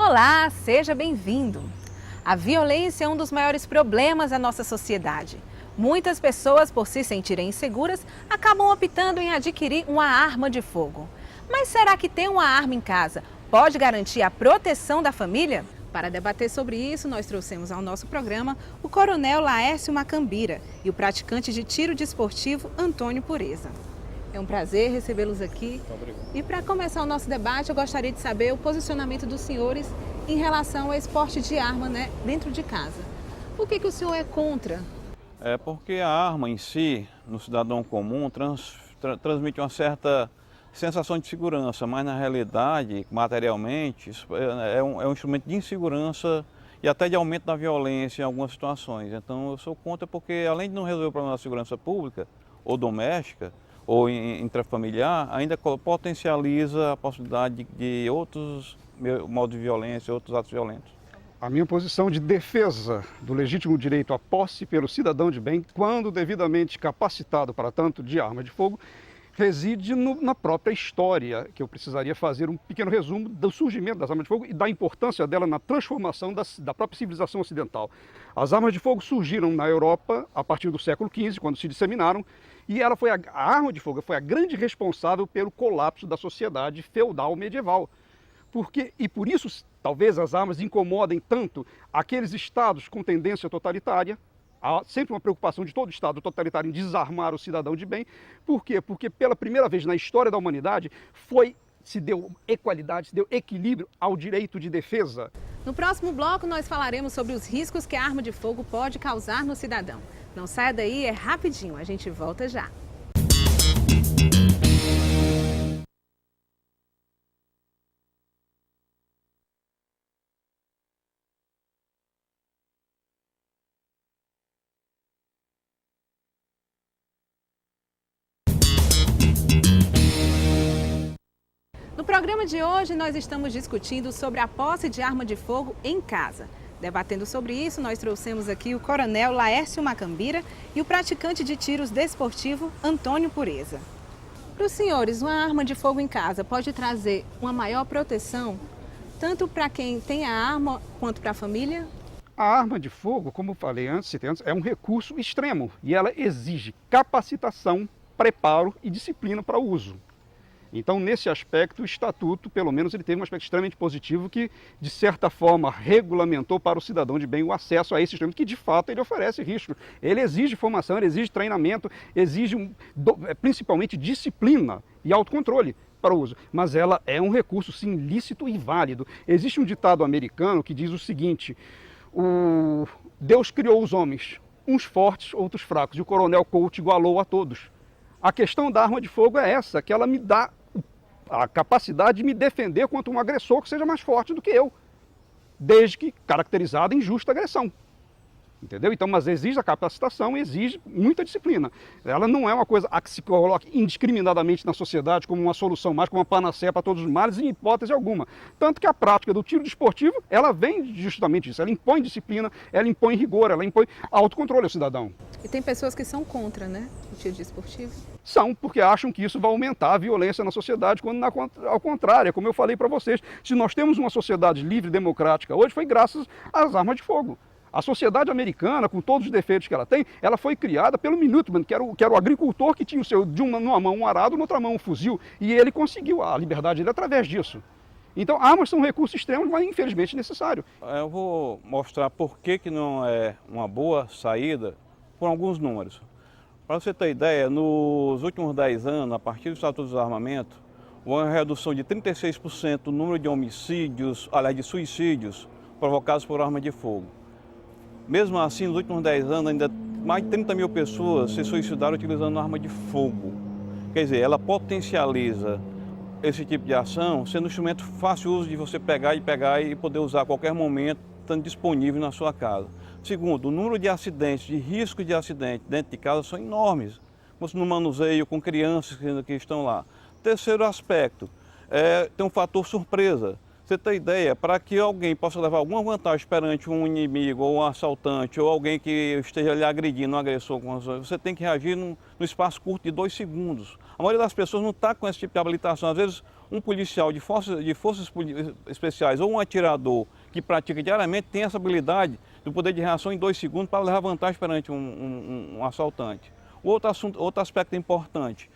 Olá, seja bem-vindo! A violência é um dos maiores problemas da nossa sociedade. Muitas pessoas, por se sentirem inseguras, acabam optando em adquirir uma arma de fogo. Mas será que ter uma arma em casa pode garantir a proteção da família? Para debater sobre isso, nós trouxemos ao nosso programa o Coronel Laércio Macambira e o praticante de tiro desportivo Antônio Pureza. É um prazer recebê-los aqui. Obrigado. E para começar o nosso debate, eu gostaria de saber o posicionamento dos senhores em relação ao esporte de arma, dentro de casa. Por que o senhor é contra? É porque a arma em si, no cidadão comum, transmite uma certa sensação de segurança, mas na realidade, materialmente, isso é um instrumento de insegurança e até de aumento da violência em algumas situações. Então eu sou contra porque, além de não resolver o problema da segurança pública ou doméstica, ou intrafamiliar, ainda potencializa a possibilidade de outros modos de violência, outros atos violentos. A minha posição de defesa do legítimo direito à posse pelo cidadão de bem, quando devidamente capacitado para tanto de arma de fogo, reside na própria história, que eu precisaria fazer um pequeno resumo do surgimento das armas de fogo e da importância dela na transformação da própria civilização ocidental. As armas de fogo surgiram na Europa a partir do século XV, quando se disseminaram, e a arma de fogo foi a grande responsável pelo colapso da sociedade feudal medieval. Por isso, talvez as armas incomodem tanto aqueles estados com tendência totalitária. Há sempre uma preocupação de todo Estado totalitário em desarmar o cidadão de bem. Por quê? Porque pela primeira vez na história da humanidade se deu equalidade, se deu equilíbrio ao direito de defesa. No próximo bloco nós falaremos sobre os riscos que a arma de fogo pode causar no cidadão. Não saia daí, é rapidinho, a gente volta já. No programa de hoje, nós estamos discutindo sobre a posse de arma de fogo em casa. Debatendo sobre isso, nós trouxemos aqui o Coronel Laércio Macambira e o praticante de tiros desportivo Antônio Pureza. Para os senhores, uma arma de fogo em casa pode trazer uma maior proteção, tanto para quem tem a arma quanto para a família? A arma de fogo, como eu falei antes, é um recurso extremo e ela exige capacitação, preparo e disciplina para o uso. Então, nesse aspecto, o Estatuto, pelo menos, ele teve um aspecto extremamente positivo que, de certa forma, regulamentou para o cidadão de bem o acesso a esse instrumento, que, de fato, ele oferece risco. Ele exige formação, ele exige treinamento, exige, principalmente, disciplina e autocontrole para o uso. Mas ela é um recurso, sim, lícito e válido. Existe um ditado americano que diz o seguinte: Deus criou os homens, uns fortes, outros fracos, e o Coronel Colt igualou a todos. A questão da arma de fogo é essa, que ela me dá a capacidade de me defender contra um agressor que seja mais forte do que eu, desde que caracterizado em justa agressão. Entendeu? Então, mas exige a capacitação, exige muita disciplina. Ela não é uma coisa a que se coloque indiscriminadamente na sociedade como uma solução mais, como uma panaceia para todos os males, em hipótese alguma. Tanto que a prática do tiro desportivo, ela vem justamente disso. Ela impõe disciplina, ela impõe rigor, ela impõe autocontrole ao cidadão. E tem pessoas que são contra, o tiro desportivo? São, porque acham que isso vai aumentar a violência na sociedade, quando ao contrário, como eu falei para vocês, se nós temos uma sociedade livre e democrática hoje, foi graças às armas de fogo. A sociedade americana, com todos os defeitos que ela tem, ela foi criada pelo Minuteman, que era o agricultor que tinha numa mão um arado, na outra mão um fuzil, e ele conseguiu a liberdade dele através disso. Então, armas são um recurso extremo, mas infelizmente necessário. Eu vou mostrar por que não é uma boa saída por alguns números. Para você ter ideia, nos últimos 10 anos, a partir do Estatuto do Desarmamento, houve uma redução de 36% do número de homicídios, aliás, de suicídios provocados por arma de fogo. Mesmo assim, nos últimos 10 anos, ainda mais de 30 mil pessoas se suicidaram utilizando arma de fogo. Quer dizer, ela potencializa esse tipo de ação, sendo um instrumento fácil uso de você pegar e poder usar a qualquer momento, estando disponível na sua casa. Segundo, o número de acidentes, de risco de acidente dentro de casa são enormes, como no manuseio com crianças que estão lá. Terceiro aspecto, tem um fator surpresa. Você tem ideia, para que alguém possa levar alguma vantagem perante um inimigo, ou um assaltante, ou alguém que esteja lhe agredindo, um agressor, você tem que reagir no espaço curto de 2 segundos. A maioria das pessoas não está com esse tipo de habilitação. Às vezes, um policial de forças especiais ou um atirador que pratica diariamente tem essa habilidade do poder de reação em 2 segundos para levar vantagem perante um assaltante. Outro aspecto importante,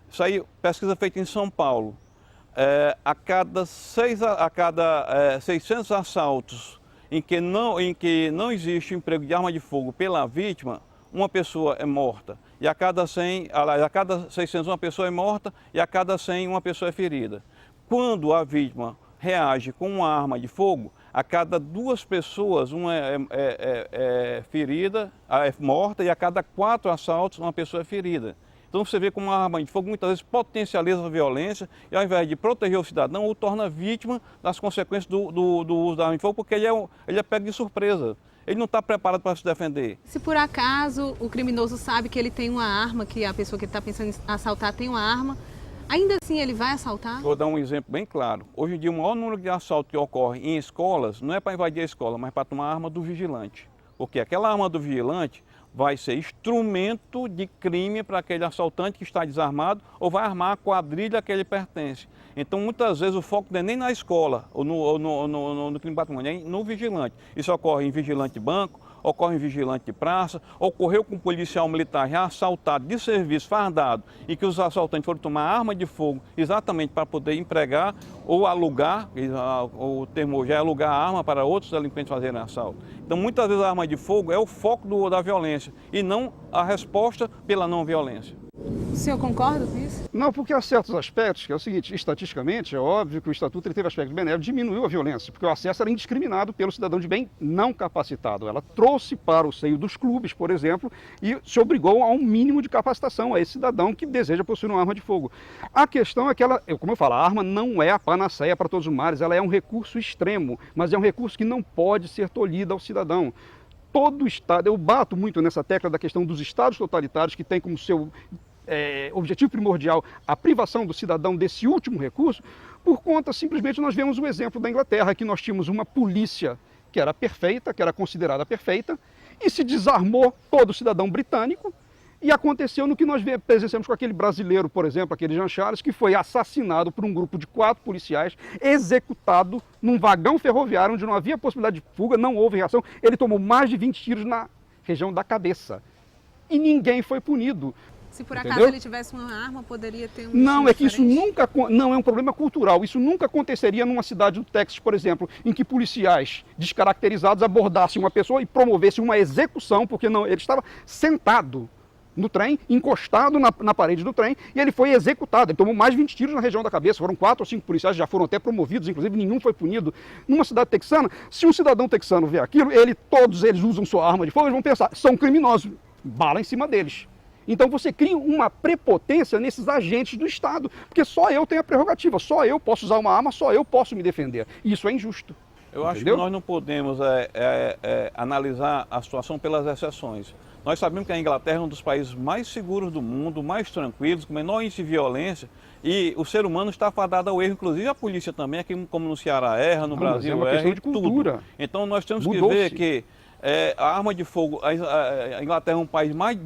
isso aí, pesquisa feita em São Paulo. A cada 600 assaltos em que não existe emprego de arma de fogo pela vítima, uma pessoa é morta. E a cada 600 uma pessoa é morta e a cada 100 uma pessoa é ferida. Quando a vítima reage com uma arma de fogo, a cada 2 pessoas uma é ferida, é morta, e a cada 4 assaltos uma pessoa é ferida. Então você vê como uma arma de fogo muitas vezes potencializa a violência e, ao invés de proteger o cidadão, o torna vítima das consequências do uso da arma de fogo, porque ele é pego de surpresa. Ele não está preparado para se defender. Se por acaso o criminoso sabe que ele tem uma arma, que a pessoa que está pensando em assaltar tem uma arma, ainda assim ele vai assaltar? Vou dar um exemplo bem claro. Hoje em dia, o maior número de assaltos que ocorre em escolas não é para invadir a escola, mas para tomar a arma do vigilante. Porque aquela arma do vigilante vai ser instrumento de crime para aquele assaltante que está desarmado ou vai armar a quadrilha a que ele pertence. Então, muitas vezes, o foco não é nem na escola ou no crime patrimonial, é no vigilante. Isso ocorre em vigilante de banco, ocorre em vigilante de praça, ocorreu com um policial militar já assaltado de serviço, fardado, e que os assaltantes foram tomar arma de fogo exatamente para poder empregar ou alugar, o termo já é alugar a arma para outros delinquentes fazerem assalto. Então, muitas vezes a arma de fogo é o foco da violência e não a resposta pela não violência. O senhor concorda com isso? Não, porque há certos aspectos, que é o seguinte, estatisticamente, é óbvio que o Estatuto ele teve aspecto benéfico, diminuiu a violência, porque o acesso era indiscriminado pelo cidadão de bem não capacitado. Ela trouxe para o seio dos clubes, por exemplo, e se obrigou a um mínimo de capacitação a esse cidadão que deseja possuir uma arma de fogo. A questão é que como eu falo, a arma não é a panaceia para todos os males, ela é um recurso extremo, mas é um recurso que não pode ser tolhido ao cidadão. Todo Estado, eu bato muito nessa tecla da questão dos Estados totalitários, que tem como seu objetivo primordial a privação do cidadão desse último recurso, por conta, simplesmente, nós vemos o exemplo da Inglaterra, que nós tínhamos uma polícia que era perfeita, que era considerada perfeita, e se desarmou todo cidadão britânico, e aconteceu no que nós presenciamos com aquele brasileiro, por exemplo, aquele Jean Charles, que foi assassinado por um grupo de 4 policiais, executado num vagão ferroviário, onde não havia possibilidade de fuga, não houve reação, ele tomou mais de 20 tiros na região da cabeça, e ninguém foi punido. Se por acaso ele tivesse uma arma, poderia ter um... Não, é que isso nunca... Não, é um problema cultural. Isso nunca aconteceria numa cidade do Texas, por exemplo, em que policiais descaracterizados abordassem uma pessoa e promovessem uma execução, porque não, ele estava sentado no trem, encostado na parede do trem, e ele foi executado. Ele tomou mais de 20 tiros na região da cabeça. Foram 4 ou 5 policiais, já foram até promovidos, inclusive nenhum foi punido. Numa cidade texana, se um cidadão texano vê aquilo, todos eles usam sua arma de fogo, eles vão pensar, são criminosos, bala em cima deles. Então você cria uma prepotência nesses agentes do Estado, porque só eu tenho a prerrogativa, só eu posso usar uma arma, só eu posso me defender. E isso é injusto. Eu acho que nós não podemos analisar a situação pelas exceções. Nós sabemos que a Inglaterra é um dos países mais seguros do mundo, mais tranquilos, com menor índice de violência, e o ser humano está fadado ao erro, inclusive a polícia também, aqui como no Ceará erra, no Brasil erra, de cultura. Tudo. Então nós temos que ver que a arma de fogo, a Inglaterra é um país mais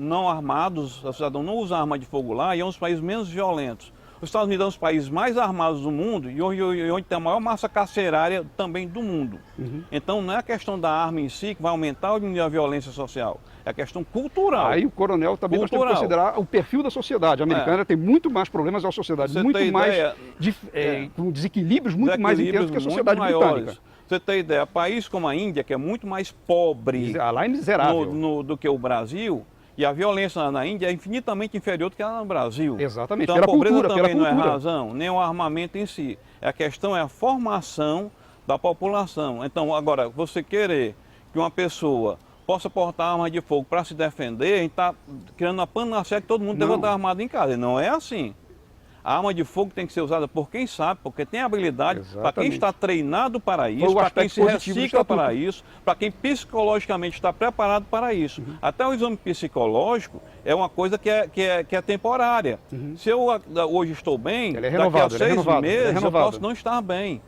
não armados, o cidadão não usa arma de fogo lá, e é um dos países menos violentos. Os Estados Unidos é um dos países mais armados do mundo e onde tem a maior massa carcerária também do mundo. Então não é a questão da arma em si que vai aumentar ou diminuir a violência social, é a questão cultural. Aí o coronel também nós temos que considerar o perfil da sociedade. A americana tem muito mais problemas, é uma sociedade com desequilíbrios muito mais intensos que a sociedade britânica. Você tem ideia, país como a Índia, que é muito mais pobre lá é miserável do que o Brasil, e a violência na Índia é infinitamente inferior do que no Brasil. Exatamente. Então a pobreza também não é razão, nem o armamento em si. A questão é a formação da população. Então, agora, você querer que uma pessoa possa portar arma de fogo para se defender, a gente está criando uma panaceia que todo mundo deve estar armado em casa. E não é assim. A arma de fogo tem que ser usada por quem sabe, porque tem habilidade, para quem Exatamente. está treinado para Foi isso, o para quem aspecto se positivo do recicla estatuto. para isso, para quem psicologicamente está preparado para isso. Até o exame psicológico é uma coisa que é temporária. Se eu hoje estou bem, Ele é daqui a renovado, ele é 6 renovado, ele é meses eu renovado. posso não estar bem.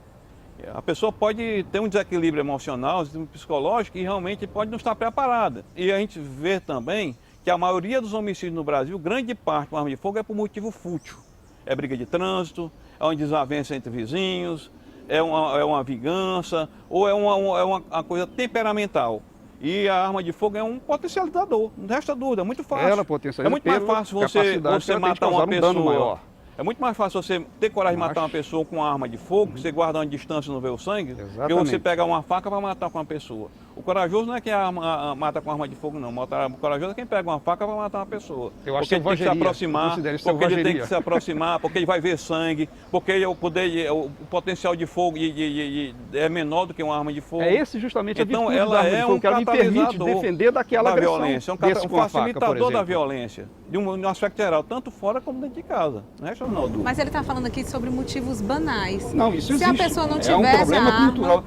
A pessoa pode ter um desequilíbrio emocional, psicológico e realmente pode não estar preparada. E a gente vê também que a maioria dos homicídios no Brasil, grande parte com arma de fogo é por motivo fútil. É briga de trânsito, é uma desavença entre vizinhos, é uma vingança ou é uma coisa temperamental. E a arma de fogo é um potencializador, não resta dúvida, é muito fácil. Ela potencializa É muito mais pela fácil capacidade que você ela tem de matar uma causar um dano pessoa. maior. É muito mais fácil você ter coragem de matar Mas- uma pessoa com uma arma de fogo, você guarda uma distância e não vê o sangue, do que você Exatamente. pegar uma faca para matar com uma pessoa. O corajoso não é quem mata com arma de fogo, não. O corajoso é quem pega uma faca para matar uma pessoa. Eu acho porque ele tem que se selvageria. Eu aproximar, considero isso porque ele tem selvageria. que se aproximar, porque ele vai ver sangue, porque o potencial de fogo é menor do que uma arma de fogo. É esse justamente a Então, virtude ela da arma é de fogo, um que ela me permite catalisador defender daquela da agressão. violência, desse um com a faca, por facilitador da exemplo. violência, de um aspecto geral, tanto fora como dentro de casa. Não resta não, Du. Mas ele está falando aqui sobre motivos banais. Não, isso Se a existe. pessoa não É um tivesse problema a arma, cultural.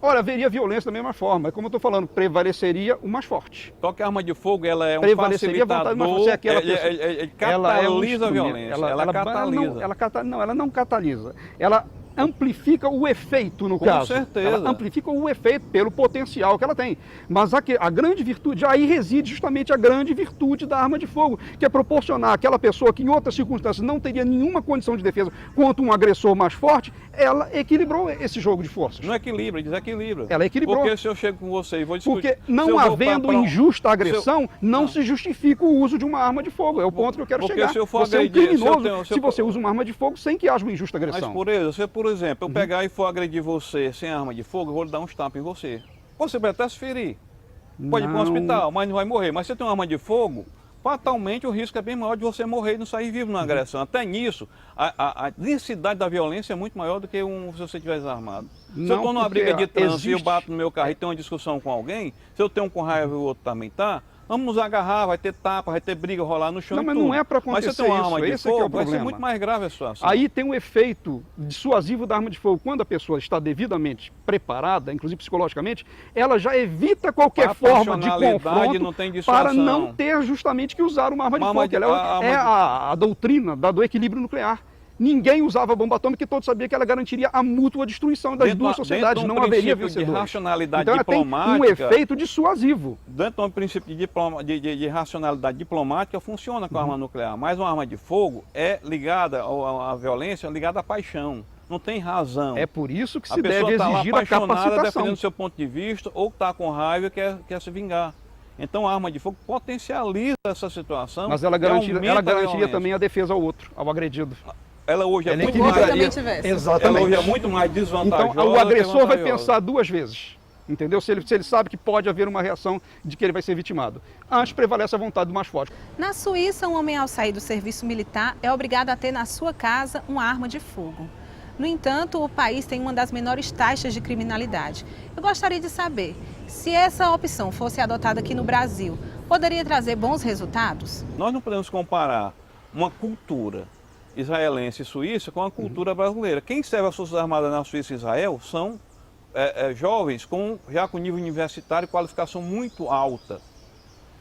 Ora, haveria violência da mesma forma. É como eu estou falando, prevaleceria o mais forte. Só que a arma de fogo ela é um Prevaleceria a vontade facilitador, mais forte. É aquela ele pessoa- catalisa é um a instrumento. violência, ela catalisa. Ela não catalisa. Ela amplifica o efeito, no Com caso. certeza. Ela amplifica o efeito pelo potencial que ela tem. Mas a grande virtude, aí reside justamente a grande virtude da arma de fogo, que é proporcionar àquela pessoa que em outras circunstâncias não teria nenhuma condição de defesa contra um agressor mais forte, ela equilibrou esse jogo de forças. Não equilibra, desequilibra. Ela equilibrou. Porque se eu chego com você e vou discutir... Porque se não eu vou havendo pra um- injusta agressão, não Não. se justifica o uso de uma arma de fogo. É o ponto que eu quero Porque chegar. se eu for Você é um agredir, se eu criminoso tenho- se se eu- você usa uma arma de fogo sem que haja uma injusta Mas, agressão. por exemplo, eu pegar e for agredir você sem arma de fogo, eu vou lhe dar um tapas em você. Você vai até se ferir. Pode ir para um Não. hospital, mas não vai morrer. Mas se você tem uma arma de fogo, fatalmente o risco é bem maior de você morrer e não sair vivo numa agressão. Até nisso, a densidade da violência é muito maior do que se você estiver desarmado. Se eu Não, estou numa porque briga de trânsito e eu existe- bato no meu carro e tenho uma discussão com alguém, se eu tenho um com raiva e o outro também tá, vamos nos agarrar, vai ter tapa, vai ter briga, rolar no chão Não, e mas tudo. não é pra Mas se eu acontecer tenho uma isso, arma de esse é que é o fogo, vai ser problema. muito mais grave a situação. Aí tem um efeito dissuasivo da arma de fogo. Quando a pessoa está devidamente preparada, inclusive psicologicamente, ela já evita qualquer A forma de passionalidade confronto não tem dissuasão. para não ter justamente que usar uma arma de Uma arma fogo. de- Ela a arma é de- a doutrina do equilíbrio nuclear. Ninguém usava bomba atômica porque todos sabiam que ela garantiria a mútua destruição das duas sociedades. dentro de um Não haveria princípio de vencedores. racionalidade Então ela tem um diplomática, efeito dissuasivo. dentro de um princípio de racionalidade diplomática, funciona com a arma nuclear. Mas uma arma de fogo é ligada à violência, ligada à paixão. Não tem razão. É por isso que A se pessoa deve está lá exigir a apaixonada, capacitação. defendendo o seu ponto de vista, ou está com raiva e quer se vingar. Então a arma de fogo potencializa essa situação. Mas ela e aumenta garantiria a violência. também a defesa ao outro, ao agredido. Ela hoje é Ela muito outro mais... também tivesse. Ela hoje é muito mais desvantajosa. Então o do que agressor vai vantajosa. pensar duas vezes. Entendeu? Se ele sabe que pode haver uma reação de que ele vai ser vitimado. Antes prevalece a vontade do mais forte. Na Suíça, um homem ao sair do serviço militar é obrigado a ter na sua casa uma arma de fogo. No entanto, o país tem uma das menores taxas de criminalidade. Eu gostaria de saber, se essa opção fosse adotada aqui no Brasil, poderia trazer bons resultados? Nós não podemos comparar uma cultura israelense e suíça com a cultura brasileira. Quem serve as Forças Armadas na Suíça e Israel são jovens já com nível universitário e qualificação muito alta.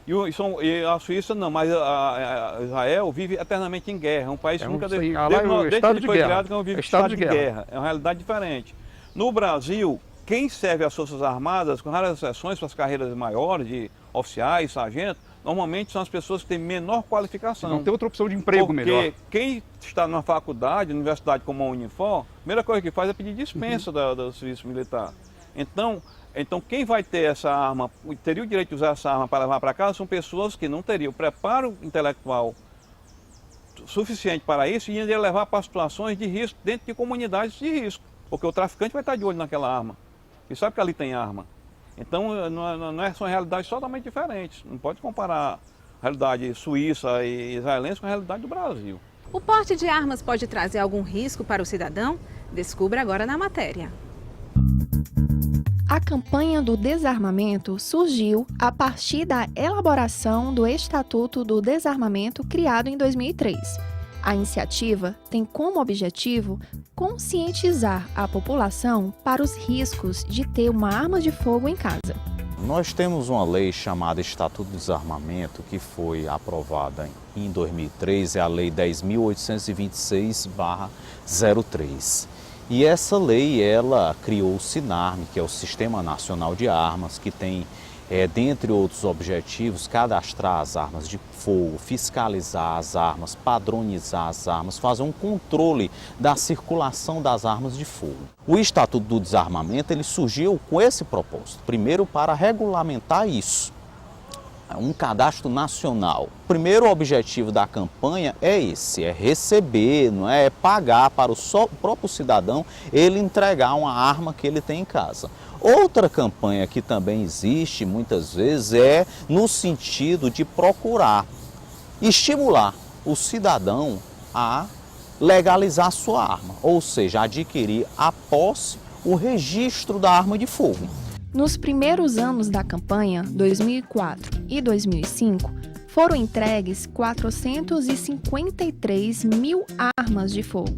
E a Suíça não, mas a Israel vive eternamente em guerra. É um país que nunca sim, desde, lá desde, é o desde estado que de foi guerra. criado que não vive É estado de guerra. É uma realidade diferente. No Brasil, quem serve as Forças Armadas, com raras exceções para as carreiras maiores, de oficiais, sargentos, normalmente são as pessoas que têm menor qualificação. Não tem outra opção de emprego Porque melhor. quem está numa faculdade, universidade como a Unifor, a primeira coisa que faz é pedir dispensa do serviço militar. Então quem vai ter essa arma, teria o direito de usar essa arma para levar para casa, são pessoas que não teriam preparo intelectual suficiente para isso e iam levar para situações de risco dentro de comunidades de risco. Porque o traficante vai estar de olho naquela arma e sabe que ali tem arma. Então são realidades totalmente diferentes. Não pode comparar a realidade suíça e israelense com a realidade do Brasil. O porte de armas pode trazer algum risco para o cidadão? Descubra agora na matéria. A campanha do desarmamento surgiu a partir da elaboração do Estatuto do Desarmamento criado em 2003. A iniciativa tem como objetivo conscientizar a população para os riscos de ter uma arma de fogo em casa. Nós temos uma lei chamada Estatuto do Desarmamento, que foi aprovada em 2003, é a Lei 10.826/03. E essa lei, ela criou o SINARM, que é o Sistema Nacional de Armas, que tem, dentre outros objetivos, cadastrar as armas de fogo, fiscalizar as armas, padronizar as armas, fazer um controle da circulação das armas de fogo. O Estatuto do Desarmamento, ele surgiu com esse propósito, primeiro para regulamentar isso, um cadastro nacional. O primeiro objetivo da campanha é esse, é receber, não é pagar para o próprio cidadão ele entregar uma arma que ele tem em casa. Outra campanha que também existe muitas vezes é no sentido de procurar estimular o cidadão a legalizar sua arma, ou seja, adquirir a posse, o registro da arma de fogo. Nos primeiros anos da campanha, 2004 e 2005, foram entregues 453 mil armas de fogo.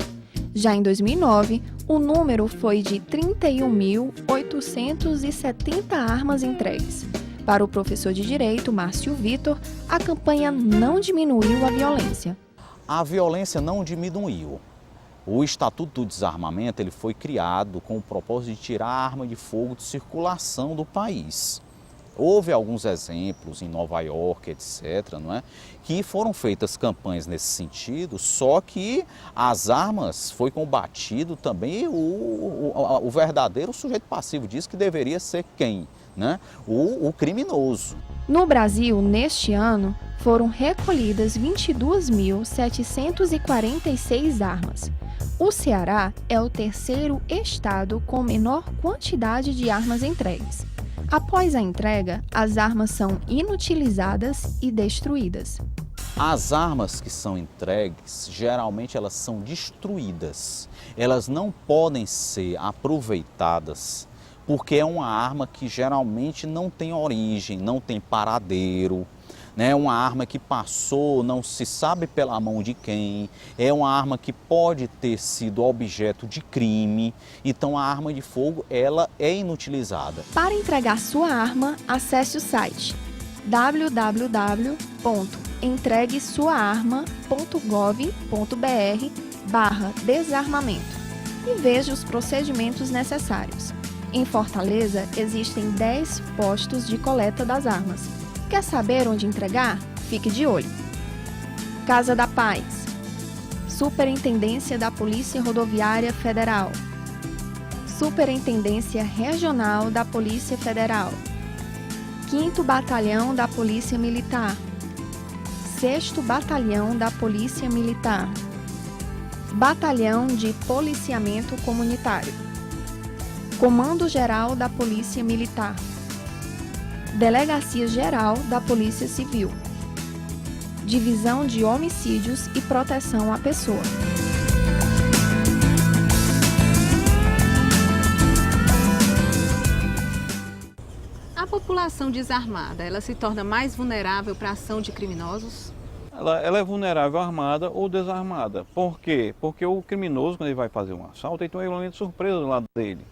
Já em 2009, o número foi de 31.870 armas entregues. Para o professor de Direito, Márcio Vitor, a campanha não diminuiu a violência. A violência não diminuiu. O Estatuto do Desarmamento ele foi criado com o propósito de tirar a arma de fogo de circulação do país. Houve alguns exemplos em Nova York, etc., não é? Que foram feitas campanhas nesse sentido, só que as armas foi combatido também o verdadeiro sujeito passivo disso, que deveria ser quem? Né? O criminoso. No Brasil, neste ano, foram recolhidas 22.746 armas. O Ceará é o terceiro estado com menor quantidade de armas entregues. Após a entrega, as armas são inutilizadas e destruídas. As armas que são entregues, geralmente elas são destruídas. Elas não podem ser aproveitadas, porque é uma arma que geralmente não tem origem, não tem paradeiro. É uma arma que passou, não se sabe pela mão de quem, é uma arma que pode ter sido objeto de crime, então a arma de fogo ela é inutilizada. Para entregar sua arma, acesse o site www.entreguesuaarma.gov.br/desarmamento e veja os procedimentos necessários. Em Fortaleza, existem 10 postos de coleta das armas. Quer saber onde entregar? Fique de olho. Casa da Paz, Superintendência da Polícia Rodoviária Federal, Superintendência Regional da Polícia Federal, 5º Batalhão da Polícia Militar, 6º Batalhão da Polícia Militar, Batalhão de Policiamento Comunitário, Comando Geral da Polícia Militar, Delegacia Geral da Polícia Civil, Divisão de Homicídios e Proteção à Pessoa. A população desarmada, ela se torna mais vulnerável para a ação de criminosos? Ela é vulnerável armada ou desarmada. Por quê? Porque o criminoso, quando ele vai fazer um assalto, ele tem um elemento de surpresa do lado dele.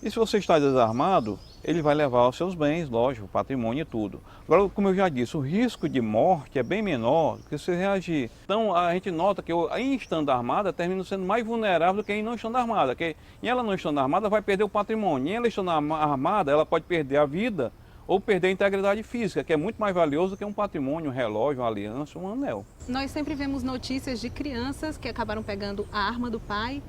E se você está desarmado, ele vai levar os seus bens, lógico, patrimônio e tudo. Agora, como eu já disse, o risco de morte é bem menor do que se reagir. Então, a gente nota que em estando armada, termina sendo mais vulnerável do que em não estando armada. Porque em ela não estando armada, vai perder o patrimônio. Em ela estando armada, ela pode perder a vida ou perder a integridade física, que é muito mais valioso do que um patrimônio, um relógio, uma aliança, um anel. Nós sempre vemos notícias de crianças que acabaram pegando a arma do pai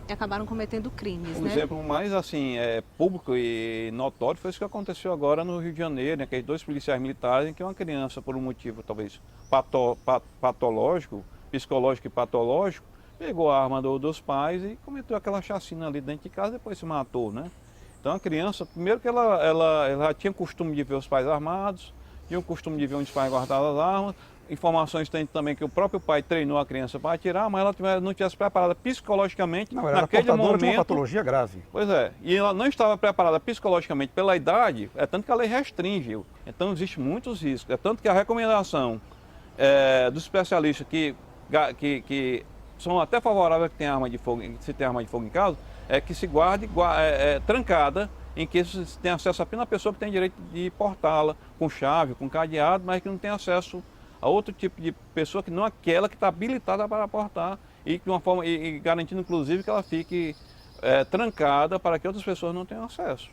e acabaram cometendo crimes, né? exemplo mais assim, público e notório foi isso que aconteceu agora no Rio de Janeiro, né? Aqueles 2 policiais militares em que uma criança, por um motivo talvez patológico, psicológico e patológico, pegou a arma dos pais e cometeu aquela chacina ali dentro de casa e depois se matou, né? Então a criança, primeiro que ela tinha costume de ver os pais armados, tinha o costume de ver onde os pais guardavam as armas. Informações tem também que o próprio pai treinou a criança para atirar, mas ela não tinha se preparada psicologicamente naquele momento. De uma patologia grave. Pois é, e ela não estava preparada psicologicamente pela idade, é tanto que a lei restringe. Então existe muitos riscos. É tanto que a recomendação dos especialistas que que são até favoráveis que tem arma de fogo, se tem arma de fogo em casa, é que se guarde trancada, em que se tem acesso apenas a pessoa que tem direito de portá-la com chave, com cadeado, mas que não tem acesso a outro tipo de pessoa que não aquela que está habilitada para portar e de uma forma e garantindo inclusive que ela fique trancada para que outras pessoas não tenham acesso.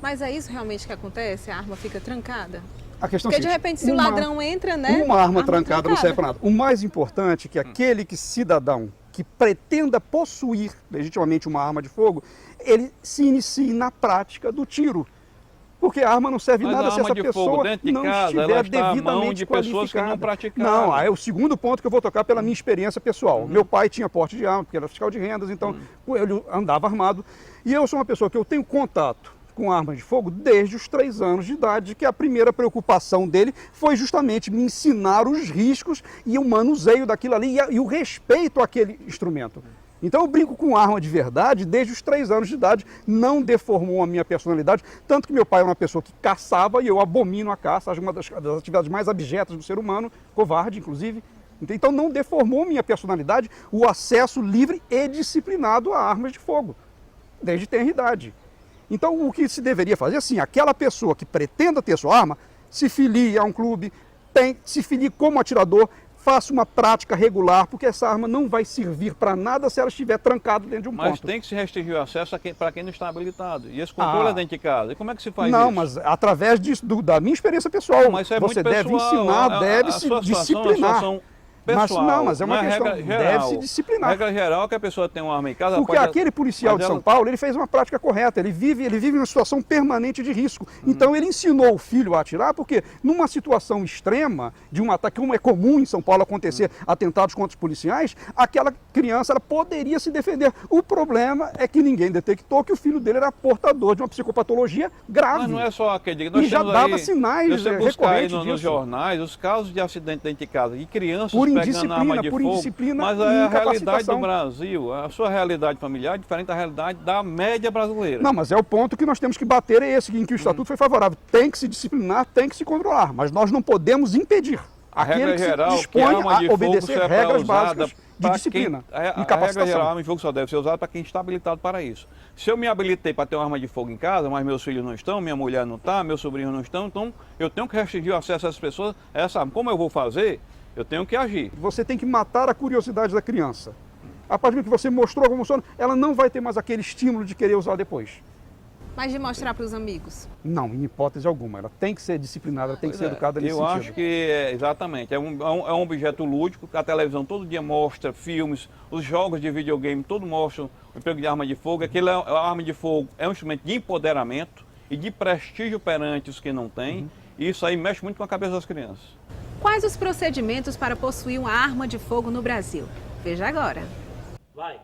Mas é isso realmente que acontece? A arma fica trancada? A questão Porque de repente se o ladrão entra, né? Uma arma trancada não serve para nada. O mais importante é que aquele cidadão que pretenda possuir legitimamente uma arma de fogo, ele se inicie na prática do tiro. Porque a arma não serve Mas nada se essa pessoa não estiver devidamente qualificada. Não praticaram. Não, é o segundo ponto que eu vou tocar pela minha experiência pessoal. Meu pai tinha porte de arma, porque era fiscal de rendas, então ele andava armado. E eu sou uma pessoa que eu tenho contato com armas de fogo desde os 3 anos de idade, que a primeira preocupação dele foi justamente me ensinar os riscos e o manuseio daquilo ali e o respeito àquele instrumento. Então eu brinco com arma de verdade desde os 3 anos de idade, não deformou a minha personalidade, tanto que meu pai era uma pessoa que caçava e eu abomino a caça, acho uma das atividades mais abjetas do ser humano, covarde inclusive. Então não deformou minha personalidade o acesso livre e disciplinado a armas de fogo, desde tenra idade. Então o que se deveria fazer, assim, aquela pessoa que pretenda ter sua arma, se filie a um clube, se filie como atirador, faça uma prática regular, porque essa arma não vai servir para nada se ela estiver trancada dentro de um ponto. Mas tem que se restringir o acesso para quem não está habilitado. E esse controle é dentro de casa. E como é que se faz isso? Não, mas através da minha experiência pessoal. Mas isso é você muito deve pessoal, ensinar, deve se disciplinar. Pessoal, mas é uma questão, regra geral. deve se disciplinar. A regra geral é que a pessoa tem uma arma em casa. Porque aquele policial de São Paulo, ele fez uma prática correta, ele vive numa situação permanente de risco. Então ele ensinou o filho a atirar, porque numa situação extrema, de um ataque, como é comum em São Paulo acontecer atentados contra os policiais, aquela criança ela poderia se defender. O problema é que ninguém detectou que o filho dele era portador de uma psicopatologia grave. Mas não é só aquele. E já dava sinais recorrentes disso. Nos jornais, os casos de acidente dentro de casa e crianças pegando arma de fogo, mas e a realidade do Brasil, a sua realidade familiar é diferente da realidade da média brasileira. Não, mas é o ponto que nós temos que bater, é esse, em que o Estatuto foi favorável. Tem que se disciplinar, tem que se controlar, mas nós não podemos impedir A regra geral, que dispõe a obedecer regras básicas básicas de disciplina e capacitação. A regra geral, a arma de fogo só deve ser usada para quem está habilitado para isso. Se eu me habilitei para ter uma arma de fogo em casa, mas meus filhos não estão, minha mulher não está, meus sobrinhos não estão, então eu tenho que restringir o acesso às pessoas a essa arma. Como eu vou fazer? Eu tenho que agir. Você tem que matar a curiosidade da criança. A partir do que você mostrou como funciona, ela não vai ter mais aquele estímulo de querer usar depois. Mas de mostrar para os amigos? Não, em hipótese alguma. Ela tem que ser disciplinada, ela tem que ser educada nesse sentido. Eu acho que, exatamente, é um objeto lúdico. A televisão todo dia mostra filmes, os jogos de videogame, todo mostram o emprego de arma de fogo. A arma de fogo é um instrumento de empoderamento e de prestígio perante os que não têm. E isso aí mexe muito com a cabeça das crianças. Quais os procedimentos para possuir uma arma de fogo no Brasil? Veja agora. Vai.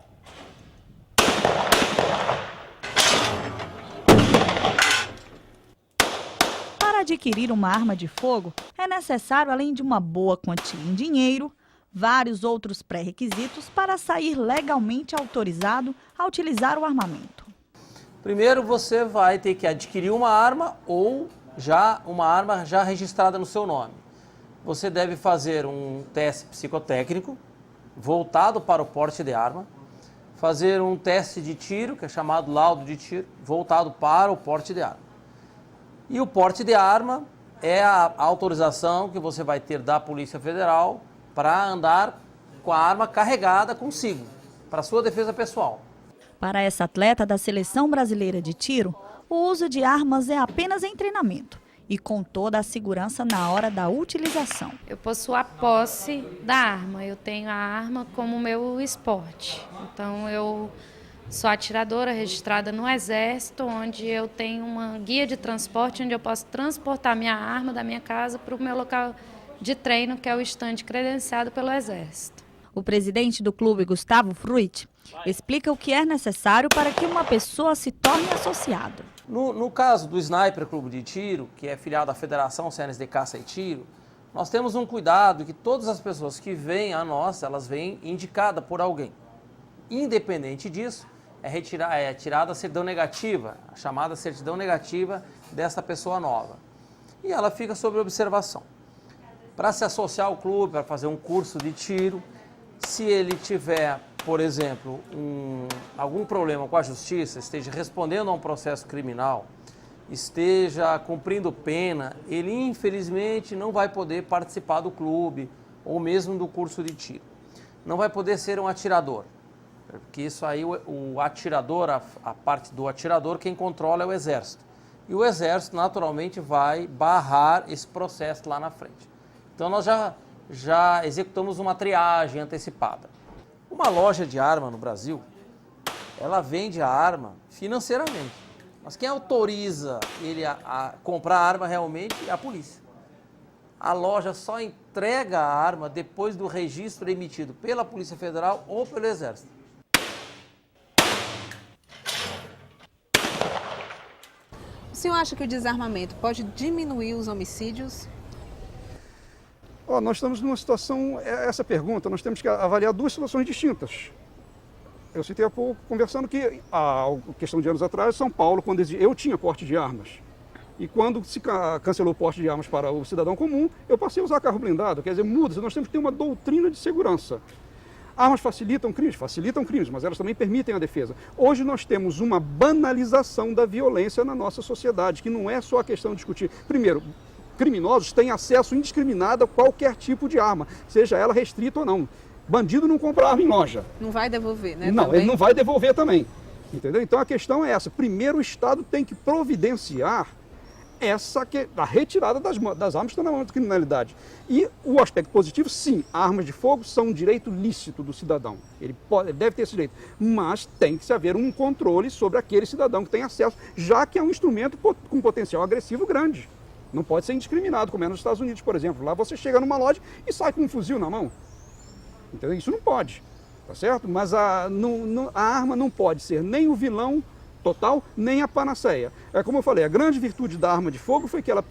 Para adquirir uma arma de fogo, é necessário, além de uma boa quantia em dinheiro, vários outros pré-requisitos para sair legalmente autorizado a utilizar o armamento. Primeiro você vai ter que adquirir uma arma ou uma arma já registrada no seu nome. Você deve fazer um teste psicotécnico voltado para o porte de arma, fazer um teste de tiro, que é chamado laudo de tiro, voltado para o porte de arma. E o porte de arma é a autorização que você vai ter da Polícia Federal para andar com a arma carregada consigo, para sua defesa pessoal. Para essa atleta da Seleção Brasileira de Tiro, o uso de armas é apenas em treinamento e com toda a segurança na hora da utilização. Eu possuo a posse da arma, eu tenho a arma como meu esporte. Então eu sou atiradora registrada no Exército, onde eu tenho uma guia de transporte, onde eu posso transportar minha arma da minha casa para o meu local de treino, que é o estande credenciado pelo Exército. O presidente do clube, Gustavo Fruit, explica o que é necessário para que uma pessoa se torne associado. No caso do Sniper Clube de Tiro, que é filiado à Federação Cearense de Caça e Tiro, nós temos um cuidado que todas as pessoas que vêm a nós, elas vêm indicadas por alguém. Independente disso, é tirada a certidão negativa, a chamada certidão negativa dessa pessoa nova. E ela fica sob observação. Para se associar ao clube, para fazer um curso de tiro, se ele tiver, por exemplo, algum problema com a justiça, esteja respondendo a um processo criminal, esteja cumprindo pena, ele infelizmente não vai poder participar do clube ou mesmo do curso de tiro. Não vai poder ser um atirador, porque isso aí o atirador, a parte do atirador, quem controla é o Exército. E o Exército naturalmente vai barrar esse processo lá na frente. Então nós já executamos uma triagem antecipada. Uma loja de arma no Brasil, ela vende a arma financeiramente. Mas quem autoriza ele a comprar a arma realmente é a polícia. A loja só entrega a arma depois do registro emitido pela Polícia Federal ou pelo Exército. O senhor acha que o desarmamento pode diminuir os homicídios? Nós estamos numa situação, essa pergunta, nós temos que avaliar duas situações distintas. Eu citei há pouco, conversando que, há questão de anos atrás, São Paulo, quando eu tinha porte de armas, e quando se cancelou o porte de armas para o cidadão comum, eu passei a usar carro blindado. Quer dizer, muda, nós temos que ter uma doutrina de segurança. Armas facilitam crimes, mas elas também permitem a defesa. Hoje nós temos uma banalização da violência na nossa sociedade, que não é só a questão de discutir. Primeiro, criminosos têm acesso indiscriminado a qualquer tipo de arma, seja ela restrita ou não. Bandido não compra arma em loja. Não vai devolver, né? Não, também? ele não vai devolver também. Entendeu? Então a questão é essa. Primeiro o Estado tem que providenciar a retirada das armas que estão na mão da criminalidade. E o aspecto positivo, sim, armas de fogo são um direito lícito do cidadão. Ele deve ter esse direito, mas tem que se haver um controle sobre aquele cidadão que tem acesso, já que é um instrumento com potencial agressivo grande. Não pode ser indiscriminado, como é nos Estados Unidos, por exemplo. Lá você chega numa loja e sai com um fuzil na mão. Entendeu? Isso não pode, tá certo? Mas a arma não pode ser nem o vilão total, nem a panaceia. É como eu falei, a grande virtude da arma de fogo foi que ela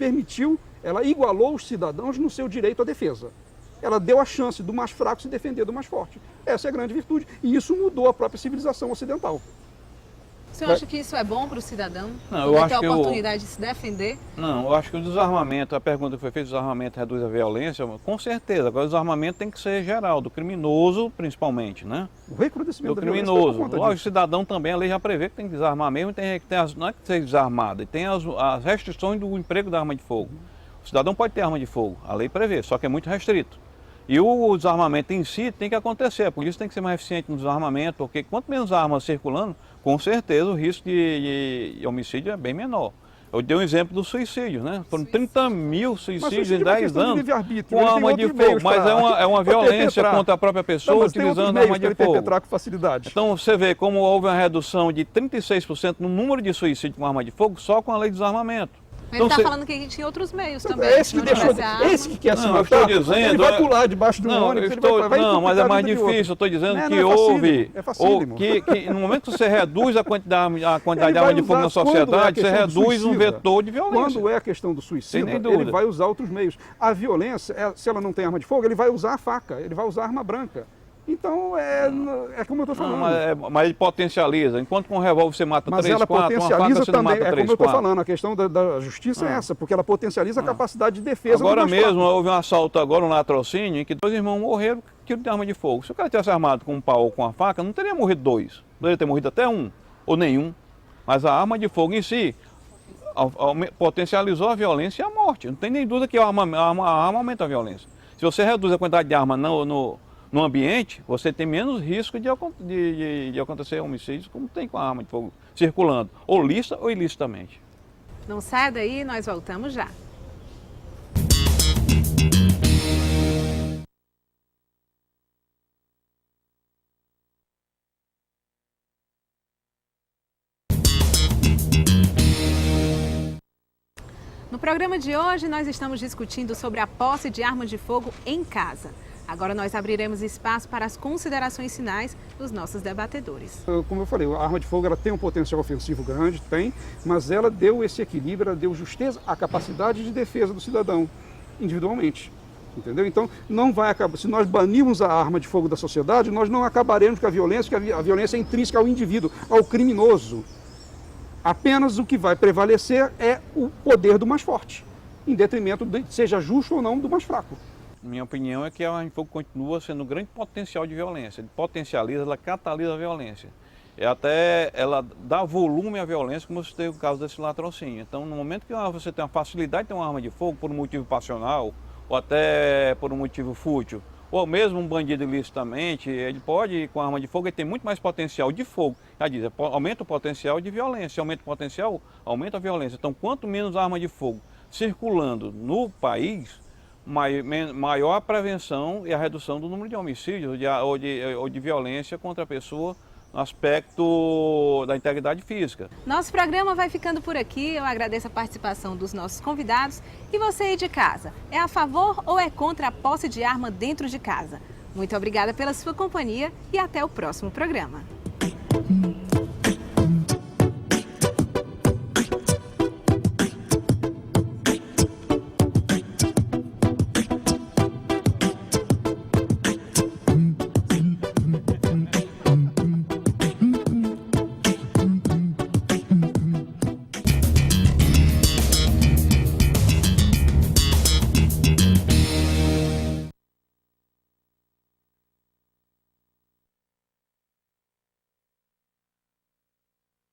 igualou os cidadãos no seu direito à defesa. Ela deu a chance do mais fraco se defender do mais forte. Essa é a grande virtude. E isso mudou a própria civilização ocidental. O senhor acha que isso é bom para o cidadão? Não, eu acho ter a que oportunidade de se defender? Não, eu acho que o desarmamento, a pergunta que foi feita, o desarmamento reduz a violência, com certeza. Agora o desarmamento tem que ser geral, do criminoso principalmente, né? O recrudescimento do criminoso. O cidadão também, a lei já prevê que tem que desarmar mesmo, não é que seja desarmado, e tem as restrições do emprego da arma de fogo. O cidadão pode ter arma de fogo, a lei prevê, só que é muito restrito. E o desarmamento em si tem que acontecer, por isso tem que ser mais eficiente no desarmamento, porque quanto menos armas circulando, com certeza o risco de homicídio é bem menor. Eu dei um exemplo do suicídio, né? Foram 30 mil suicídios em 10 anos com arma de fogo, mas é uma violência contra a própria pessoa utilizando arma de fogo. Com facilidade. Então você vê como houve uma redução de 36% no número de suicídios com arma de fogo só com a lei de desarmamento. Ele está falando que a gente tinha outros meios também. Esse que quer se matar, ele vai pular debaixo do ônibus, não, mas é mais difícil. Eu estou dizendo que houve, que no momento que você reduz a quantidade de arma de fogo na sociedade, você reduz um vetor de violência. Quando é a questão do suicídio, ele vai usar outros meios. A violência, se ela não tem arma de fogo, ele vai usar a faca, ele vai usar a arma branca. Então, é como eu estou falando. Mas ele potencializa. Enquanto com um revólver você mata 3, 4, com a faca você não mata 3, 4. É como eu estou falando, a questão da justiça é essa, porque ela potencializa a capacidade de defesa. Agora mesmo, houve um assalto agora, um latrocínio, em que 2 irmãos morreram com tiro de arma de fogo. Se o cara tivesse armado com um pau ou com uma faca, não teria morrido 2. Poderia ter morrido até 1, ou nenhum. Mas a arma de fogo em si potencializou a violência e a morte. Não tem nem dúvida que a arma aumenta a violência. Se você reduz a quantidade de arma no ambiente, você tem menos risco de acontecer homicídios como tem com a arma de fogo circulando, ou lícita ou ilicitamente. Não saia daí, nós voltamos já. No programa de hoje, nós estamos discutindo sobre a posse de armas de fogo em casa. Agora nós abriremos espaço para as considerações finais dos nossos debatedores. Como eu falei, a arma de fogo ela tem um potencial ofensivo grande, mas ela deu esse equilíbrio, ela deu justeza à capacidade de defesa do cidadão, individualmente. Entendeu? Então, não vai acabar. Se nós banirmos a arma de fogo da sociedade, nós não acabaremos com a violência, porque a violência é intrínseca ao indivíduo, ao criminoso. Apenas o que vai prevalecer é o poder do mais forte, em detrimento, seja justo ou não, do mais fraco. minha opinião é que a arma de fogo continua sendo um grande potencial de violência. Ele potencializa, ela catalisa a violência. E até ela dá volume à violência, como você teve o caso desse latrocínio. Então, no momento que você tem uma facilidade de ter uma arma de fogo por um motivo passional, ou até por um motivo fútil, ou mesmo um bandido ilicitamente, ele pode, com a arma de fogo, ele tem muito mais potencial de fogo. Já diz, aumenta o potencial de violência. Aumenta o potencial, aumenta a violência. Então, quanto menos arma de fogo circulando no país, maior a prevenção e a redução do número de homicídios ou de violência contra a pessoa no aspecto da integridade física. Nosso programa vai ficando por aqui. Eu agradeço a participação dos nossos convidados. E você aí de casa, é a favor ou é contra a posse de arma dentro de casa? Muito obrigada pela sua companhia e até o próximo programa.